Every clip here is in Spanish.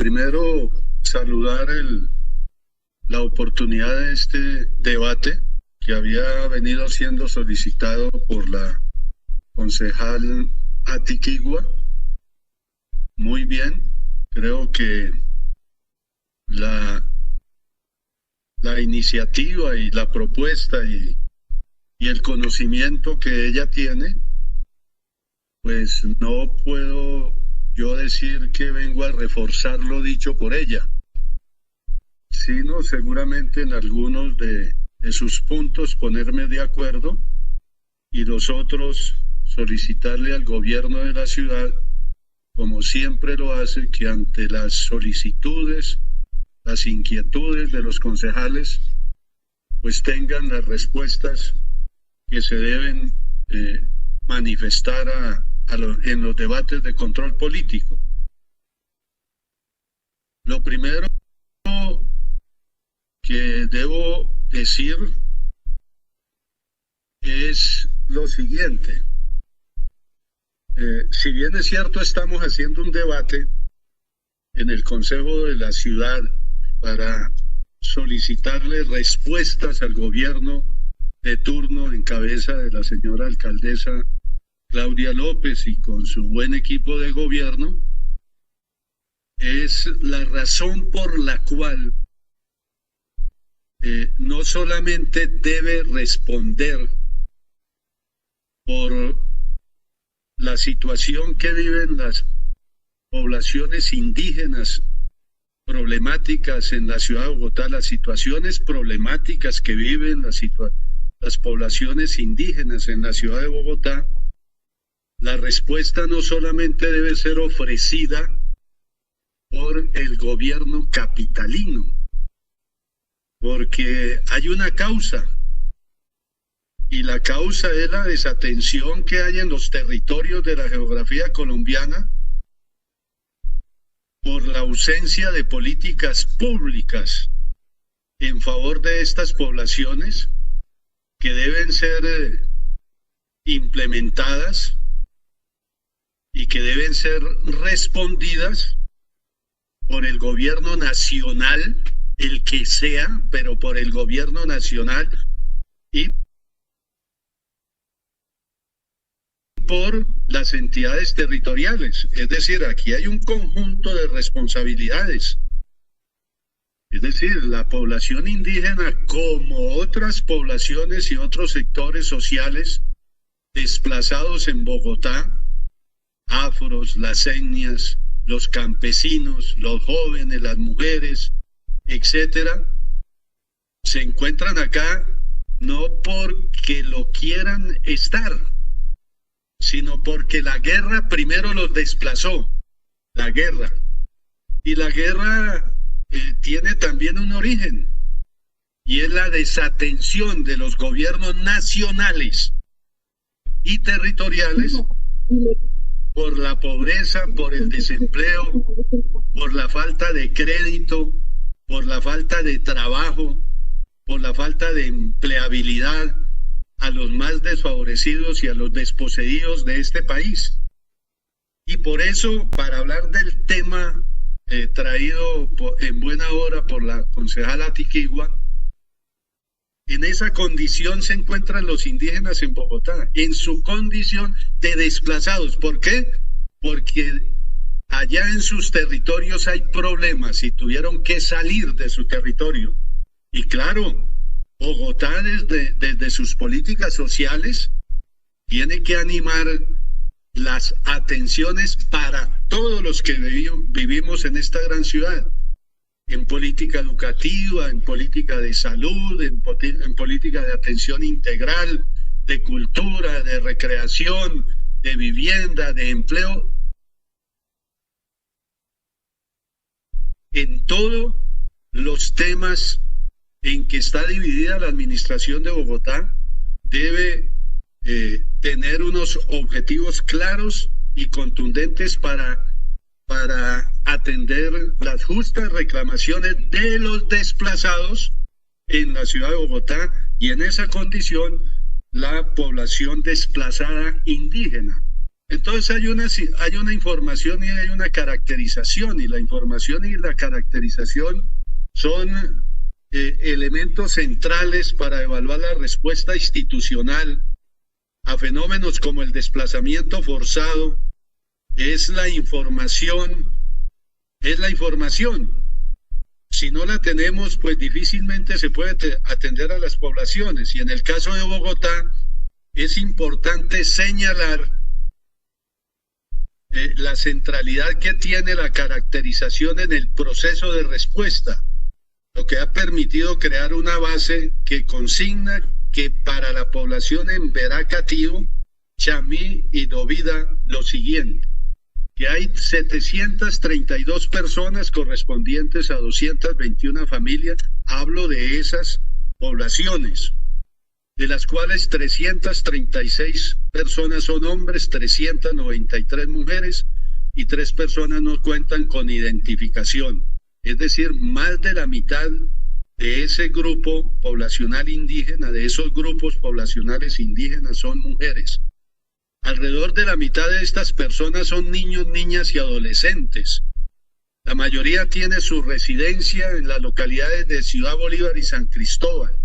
Primero, saludar la oportunidad de este debate que había venido siendo solicitado por la concejal Atiquigua. Muy bien, creo que la iniciativa y la propuesta y el conocimiento que ella tiene, pues no puedo yo decir que vengo a reforzar lo dicho por ella, sino seguramente en algunos de sus puntos ponerme de acuerdo y los otros solicitarle al gobierno de la ciudad, como siempre lo hace, que ante las solicitudes, las inquietudes de los concejales, pues tengan las respuestas que se deben manifestar en los debates de control político. Lo primero que debo decir es lo siguiente. Si bien es cierto, estamos haciendo un debate en el Consejo de la Ciudad para solicitarle respuestas al gobierno de turno en cabeza de la señora alcaldesa Claudia López y con su buen equipo de gobierno, es la razón por la cual no solamente debe responder por la situación que viven las poblaciones indígenas problemáticas en la ciudad de Bogotá, las situaciones problemáticas que viven las poblaciones indígenas en la ciudad de Bogotá. La respuesta no solamente debe ser ofrecida por el gobierno capitalino, porque hay una causa, y la causa es la desatención que hay en los territorios de la geografía colombiana por la ausencia de políticas públicas en favor de estas poblaciones que deben ser implementadas y que deben ser respondidas por el gobierno nacional, el que sea, pero por el gobierno nacional y por las entidades territoriales. Es decir, aquí hay un conjunto de responsabilidades. Es decir, la población indígena, como otras poblaciones y otros sectores sociales desplazados en Bogotá, afros, las etnias, los campesinos, los jóvenes, las mujeres, etcétera, se encuentran acá no porque lo quieran estar, sino porque la guerra primero los desplazó, la guerra. Y la guerra tiene también un origen, y es la desatención de los gobiernos nacionales y territoriales por la pobreza, por el desempleo, por la falta de crédito, por la falta de trabajo, por la falta de empleabilidad a los más desfavorecidos y a los desposeídos de este país. Y por eso, para hablar del tema traído en buena hora por la concejala Atiquigua, en esa condición se encuentran los indígenas en Bogotá, en su condición de desplazados. ¿Por qué? Porque allá en sus territorios hay problemas y tuvieron que salir de su territorio. Y claro, Bogotá desde sus políticas sociales tiene que animar las atenciones para todos los que vivimos en esta gran ciudad, en política educativa, en política de salud, en política de atención integral, de cultura, de recreación, de vivienda, de empleo. En todos los temas en que está dividida la administración de Bogotá, debe tener unos objetivos claros y contundentes para atender las justas reclamaciones de los desplazados en la ciudad de Bogotá, y en esa condición la población desplazada indígena. Entonces hay una información y hay una caracterización, y la información y la caracterización son elementos centrales para evaluar la respuesta institucional a fenómenos como el desplazamiento forzado. Es la información. Si no la tenemos, pues difícilmente se puede atender a las poblaciones. Y en el caso de Bogotá, es importante señalar la centralidad que tiene la caracterización en el proceso de respuesta, lo que ha permitido crear una base que consigna que para la población en Veracatío, Chamí y Dovida lo siguiente, que hay 732 personas correspondientes a 221 familias, hablo de esas poblaciones, de las cuales 336 personas son hombres, 393 mujeres y 3 personas no cuentan con identificación. Es decir, más de la mitad de ese grupo poblacional indígena, de esos grupos poblacionales indígenas, son mujeres. Alrededor de la mitad de estas personas son niños, niñas y adolescentes. La mayoría tiene su residencia en las localidades de Ciudad Bolívar y San Cristóbal.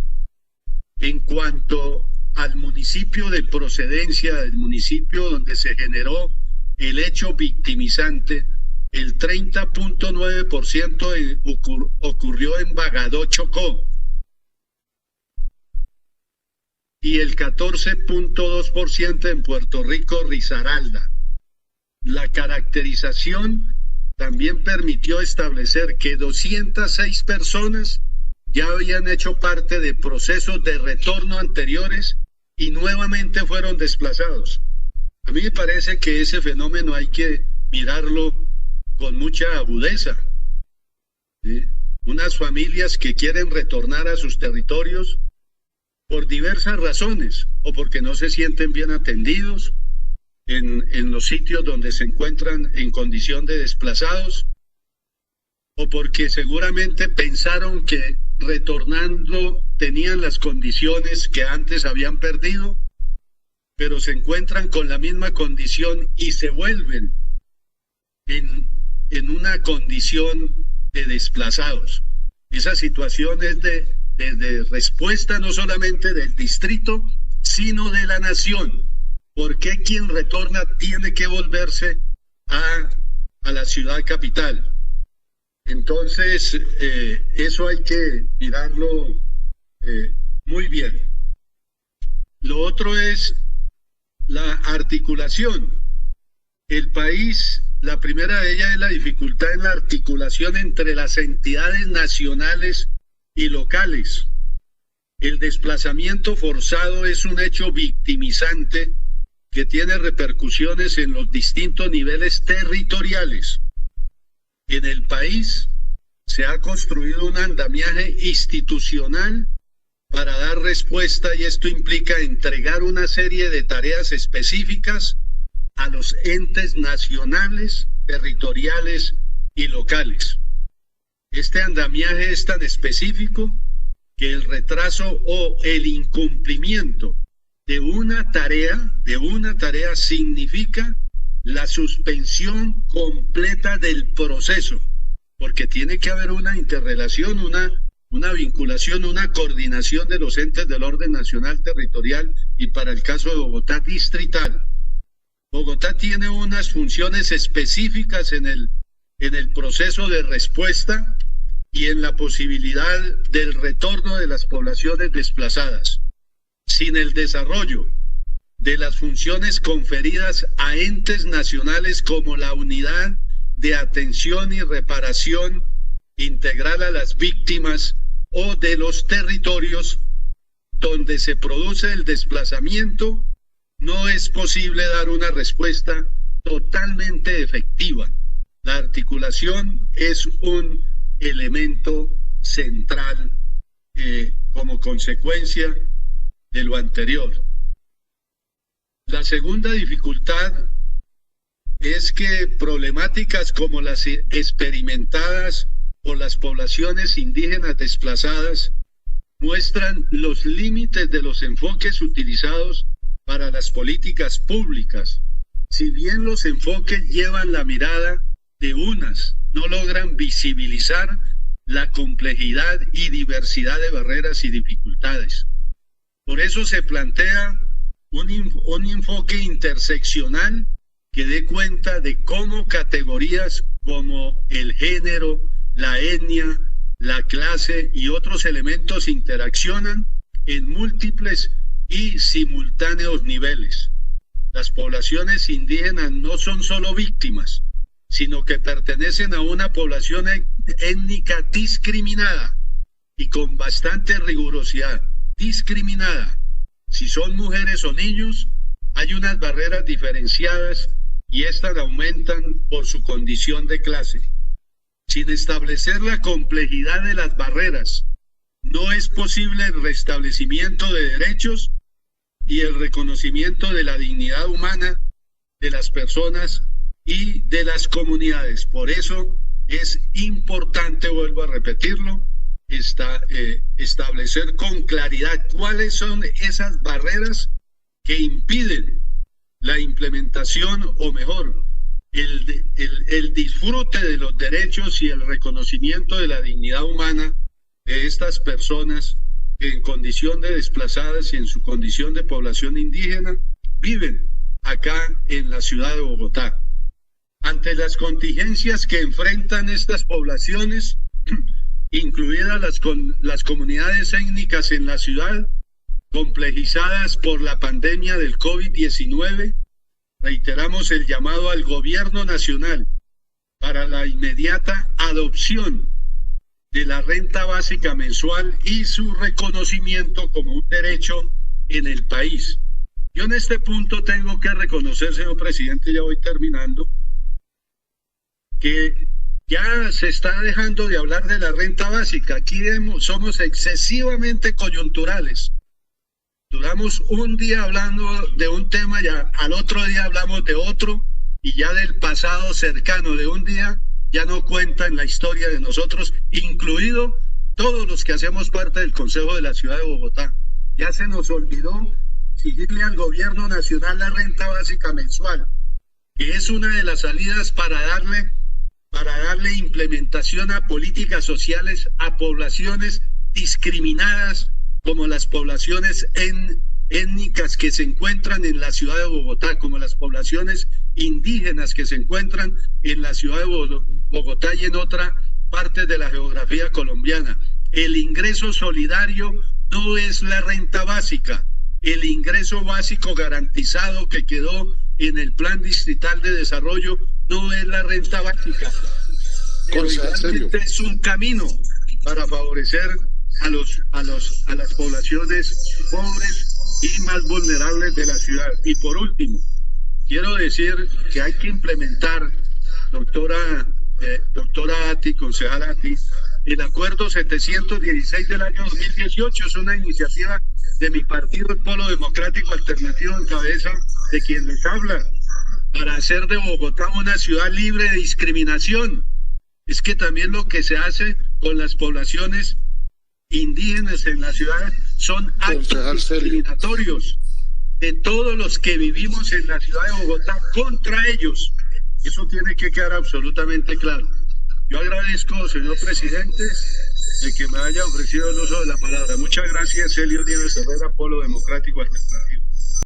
En cuanto al municipio de procedencia, el municipio donde se generó el hecho victimizante, el 30.9% ocurrió en Bagadó, Chocó, y el 14.2% en Puerto Rico, Risaralda. La caracterización también permitió establecer que 206 personas ya habían hecho parte de procesos de retorno anteriores y nuevamente fueron desplazados. A mí me parece que ese fenómeno hay que mirarlo con mucha agudeza. ¿Sí? Unas familias que quieren retornar a sus territorios por diversas razones, o porque no se sienten bien atendidos en los sitios donde se encuentran en condición de desplazados, o porque seguramente pensaron que retornando tenían las condiciones que antes habían perdido, pero se encuentran con la misma condición y se vuelven en una condición de desplazados. Esa situación es de respuesta no solamente del distrito, sino de la nación. Porque quien retorna tiene que volverse a la ciudad capital. Entonces, eso hay que mirarlo muy bien. Lo otro es la articulación. El país, la primera de ellas es la dificultad en la articulación entre las entidades nacionales y locales. El desplazamiento forzado es un hecho victimizante que tiene repercusiones en los distintos niveles territoriales. En el país se ha construido un andamiaje institucional para dar respuesta, y esto implica entregar una serie de tareas específicas a los entes nacionales, territoriales y locales. Este andamiaje es tan específico que el retraso o el incumplimiento de una tarea significa la suspensión completa del proceso, porque tiene que haber una interrelación, una vinculación, una coordinación de los entes del orden nacional, territorial y, para el caso de Bogotá, distrital. Bogotá tiene unas funciones específicas en el proceso de respuesta y en la posibilidad del retorno de las poblaciones desplazadas. Sin el desarrollo de las funciones conferidas a entes nacionales como la Unidad de Atención y Reparación Integral a las Víctimas, o de los territorios donde se produce el desplazamiento, no es posible dar una respuesta totalmente efectiva. La articulación es un elemento central como consecuencia de lo anterior. La segunda dificultad es que problemáticas como las experimentadas por las poblaciones indígenas desplazadas muestran los límites de los enfoques utilizados para las políticas públicas Si bien los enfoques llevan la mirada de unas, no logran visibilizar la complejidad y diversidad de barreras y dificultades. Por eso se plantea un enfoque interseccional que dé cuenta de cómo categorías como el género, la etnia, la clase y otros elementos interaccionan en múltiples y simultáneos niveles. Las poblaciones indígenas no son solo víctimas, sino que pertenecen a una población étnica discriminada y con bastante rigurosidad. Discriminada. Si son mujeres o niños, hay unas barreras diferenciadas y estas aumentan por su condición de clase. Sin establecer la complejidad de las barreras, no es posible el restablecimiento de derechos y el reconocimiento de la dignidad humana de las personas y de las comunidades. Por eso es importante, vuelvo a repetirlo, establecer con claridad cuáles son esas barreras que impiden la implementación, o mejor, el disfrute de los derechos y el reconocimiento de la dignidad humana de estas personas que en condición de desplazadas y en su condición de población indígena viven acá en la ciudad de Bogotá. Ante las contingencias que enfrentan estas poblaciones, incluidas las comunidades étnicas en la ciudad, complejizadas por la pandemia del COVID-19, reiteramos el llamado al gobierno nacional para la inmediata adopción de la renta básica mensual y su reconocimiento como un derecho en el país. Yo en este punto tengo que reconocer, señor presidente, ya voy terminando, que ya se está dejando de hablar de la renta básica. Aquí somos excesivamente coyunturales. Duramos un día hablando de un tema, ya al otro día hablamos de otro, y ya del pasado cercano de un día ya no cuenta en la historia de nosotros, incluido todos los que hacemos parte del Consejo de la Ciudad de Bogotá. Ya se nos olvidó exigirle al gobierno nacional la renta básica mensual, que es una de las salidas para darle implementación a políticas sociales a poblaciones discriminadas, como las poblaciones étnicas que se encuentran en la ciudad de Bogotá, como las poblaciones indígenas que se encuentran en la ciudad de Bogotá y en otra parte de la geografía colombiana. El ingreso solidario no es la renta básica. El ingreso básico garantizado que quedó en el Plan Distrital de Desarrollo no es la renta básica. Realmente es un camino para favorecer a las poblaciones pobres y más vulnerables de la ciudad. Y por último, quiero decir que hay que implementar, doctora Ati, concejala Ati, el acuerdo 716 del año 2018. Es una iniciativa de mi partido, el Polo Democrático Alternativo, en cabeza de quien les habla, para hacer de Bogotá una ciudad libre de discriminación. Es que también lo que se hace con las poblaciones indígenas en la ciudad son actos discriminatorios de todos los que vivimos en la ciudad de Bogotá contra ellos. Eso tiene que quedar absolutamente claro. Yo agradezco, señor presidente, de que me haya ofrecido el uso de la palabra. Muchas gracias, Elio Nieves Herrera, Polo Democrático Alternativo.